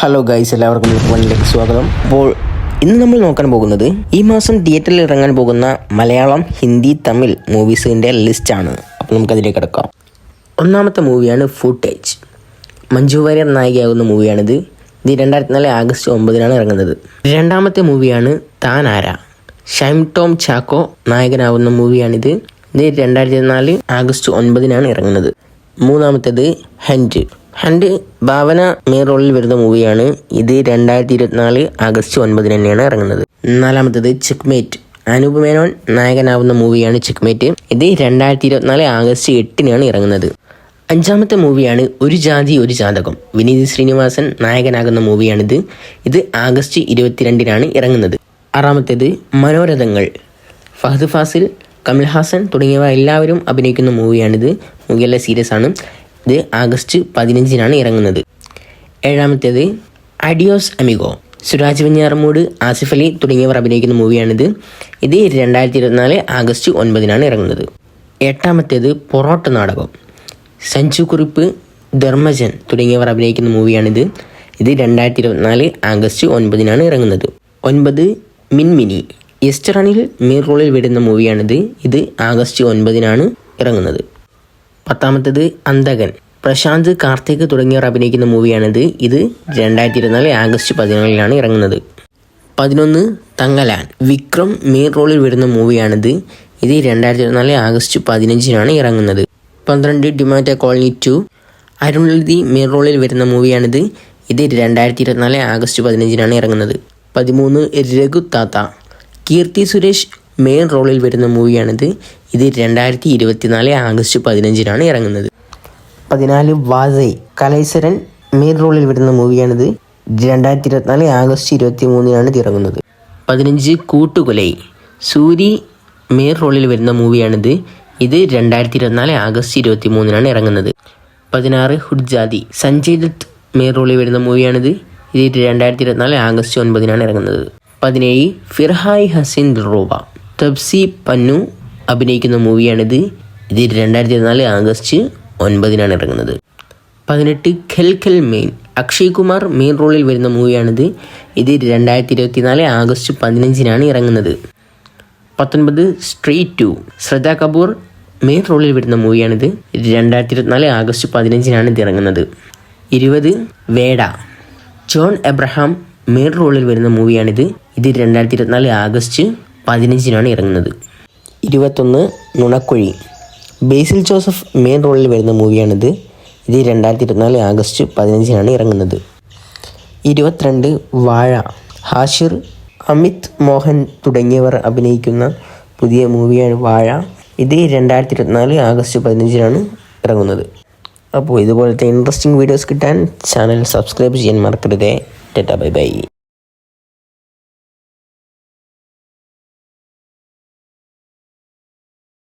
Hello guys, എല്ലാവർക്കും വണ്ണിലേക്ക് സ്വാഗതം. അപ്പോൾ ഇന്ന് നമ്മൾ നോക്കാൻ പോകുന്നത് ഈ മാസം തിയേറ്ററിൽ ഇറങ്ങാൻ പോകുന്ന മലയാളം, ഹിന്ദി, തമിഴ് മൂവീസിൻ്റെ ലിസ്റ്റാണ്. അപ്പോൾ നമുക്കതിലേക്ക് കിടക്കാം. ഒന്നാമത്തെ മൂവിയാണ് ഫുട്ടേജ്. മഞ്ജു വാര്യർ നായികയാകുന്ന മൂവിയാണിത്. ഇത് 2004 ആഗസ്റ്റ് 9 ഇറങ്ങുന്നത്. രണ്ടാമത്തെ മൂവിയാണ് താൻ ആരാ. ഷൈം ടോം ചാക്കോ നായകനാകുന്ന മൂവിയാണിത്. ഇത് 2004 ആഗസ്റ്റ് 9 ഇറങ്ങുന്നത്. മൂന്നാമത്തേത് ഹണ്ട് ഭാവന മെയിൻ റോളിൽ വരുന്ന മൂവിയാണ്. ഇത് 2024 ആഗസ്റ്റ് 9 തന്നെയാണ് ഇറങ്ങുന്നത്. നാലാമത്തേത് ചെക്ക്മേറ്റ്. അനൂപ് മേനോൻ നായകനാവുന്ന മൂവിയാണ് ചെക്ക്മേറ്റ്. ഇത് 2024 ആഗസ്റ്റ് 8 ഇറങ്ങുന്നത്. അഞ്ചാമത്തെ മൂവിയാണ് ഒരു ജാതി ഒരു ജാതകം. വിനീത് ശ്രീനിവാസൻ നായകനാകുന്ന മൂവിയാണിത്. ഇത് ആഗസ്റ്റ് 22 ഇറങ്ങുന്നത്. ആറാമത്തേത് മനോരഥങ്ങൾ. ഫഹദ് ഫാസിൽ, കമൽഹാസൻ തുടങ്ങിയവ എല്ലാവരും അഭിനയിക്കുന്ന മൂവിയാണിത്. മൂവിയല്ല, സീരീസ് ആണ്. ഇത് ആഗസ്റ്റ് 15 ഇറങ്ങുന്നത്. ഏഴാമത്തേത് അഡിയോസ് അമിഗോ. സുരാജ് വെഞ്ഞാറമൂട്, ആസിഫ് അലി തുടങ്ങിയവർ അഭിനയിക്കുന്ന മൂവിയാണിത്. ഇത് 2024 ആഗസ്റ്റ് 9 ഇറങ്ങുന്നത്. എട്ടാമത്തേത് പൊറോട്ട നാടകം. സഞ്ജു കുറിപ്പ്, ധർമ്മജൻ തുടങ്ങിയവർ അഭിനയിക്കുന്ന മൂവിയാണിത്. ഇത് 2024 ആഗസ്റ്റ് 9 ഇറങ്ങുന്നത്. 9 മിൻമിനി. എസ്റ്റർ അനിൽ മെയിൻ റോളിൽ വരുന്ന മൂവിയാണിത്. ഇത് ആഗസ്റ്റ് 9 ഇറങ്ങുന്നത്. പത്താമത്തേത് അന്തകൻ. പ്രശാന്ത്, കാർത്തിക് തുടങ്ങിയവർ അഭിനയിക്കുന്ന മൂവിയാണിത്. ഇത് 2024 ആഗസ്റ്റ് 14 ഇറങ്ങുന്നത്. 11 തങ്കലാൻ. വിക്രം മെയിൻ റോളിൽ വരുന്ന മൂവിയാണിത്. ഇത് 2024 ആഗസ്റ്റ് 15 ഇറങ്ങുന്നത്. 12 ഡിമാറ്റ കോളനി 2. അരുൺലതി മെയിൻ റോളിൽ വരുന്ന മൂവിയാണിത്. ഇത് 2024 ആഗസ്റ്റ് 15 ഇറങ്ങുന്നത്. 13 രഘു താത്ത. കീർത്തി സുരേഷ് മെയിൻ റോളിൽ വരുന്ന മൂവിയാണിത്. ഇത് 2024 ആഗസ്റ്റ് 15 ഇറങ്ങുന്നത്. 14 വാസൈ. കലൈസരൻ മെയിൻ റോളിൽ വരുന്ന മൂവിയാണിത്. 2024 ആഗസ്റ്റ് 23 ഇറങ്ങുന്നത്. 15 കൂട്ടുകൊലൈ. സൂരി മെയിൻ റോളിൽ വരുന്ന മൂവിയാണിത്. ഇത് 2024 ആഗസ്റ്റ് 23 ഇറങ്ങുന്നത്. 16 ഹുഡ്ജാതി. സഞ്ജയ് ദത്ത് മെയിൻ റോളിൽ വരുന്ന മൂവിയാണിത്. ഇത് 2024 ആഗസ്റ്റ് 9 ഇറങ്ങുന്നത്. 17 ഫിർഹായ് ഹസീൻ ദിൽറുബ. തബ്സി പന്നു അഭിനയിക്കുന്ന മൂവിയാണിത്. ഇത് 2024 ആഗസ്റ്റ് 9 ഇറങ്ങുന്നത്. 18 ഖെൽ മെയിൻ. അക്ഷയ് കുമാർ മെയിൻ റോളിൽ വരുന്ന മൂവിയാണിത്. ഇത് 2024 ആഗസ്റ്റ് 15 ഇറങ്ങുന്നത്. 19 സ്ട്രീറ്റ് 2. ശ്രദ്ധ കപൂർ മെയിൻ റോളിൽ വരുന്ന മൂവിയാണിത്. 2024 ആഗസ്റ്റ് 15 ഇത് ഇറങ്ങുന്നത്. 20 വേട. ജോൺ എബ്രഹാം മെയിൻ റോളിൽ വരുന്ന മൂവിയാണിത്. ഇത് 2024 ആഗസ്റ്റ് 15 ഇറങ്ങുന്നത്. 21 നുണക്കുഴി. ബേസിൽ ജോസഫ് മെയിൻ റോളിൽ വരുന്ന മൂവിയാണിത്. ഇത് 2024 ആഗസ്റ്റ് 15 ഇറങ്ങുന്നത്. 22 വാഴ. ഹാഷിർ, അമിത് മോഹൻ തുടങ്ങിയവർ അഭിനയിക്കുന്ന പുതിയ മൂവിയാണ് വാഴ. ഇത് 2024 ആഗസ്റ്റ് 15 ഇറങ്ങുന്നത്. അപ്പോൾ ഇതുപോലത്തെ ഇൻട്രസ്റ്റിംഗ് വീഡിയോസ് കിട്ടാൻ ചാനൽ സബ്സ്ക്രൈബ് ചെയ്യാൻ മറക്കരുതേ. Tata, bye bye.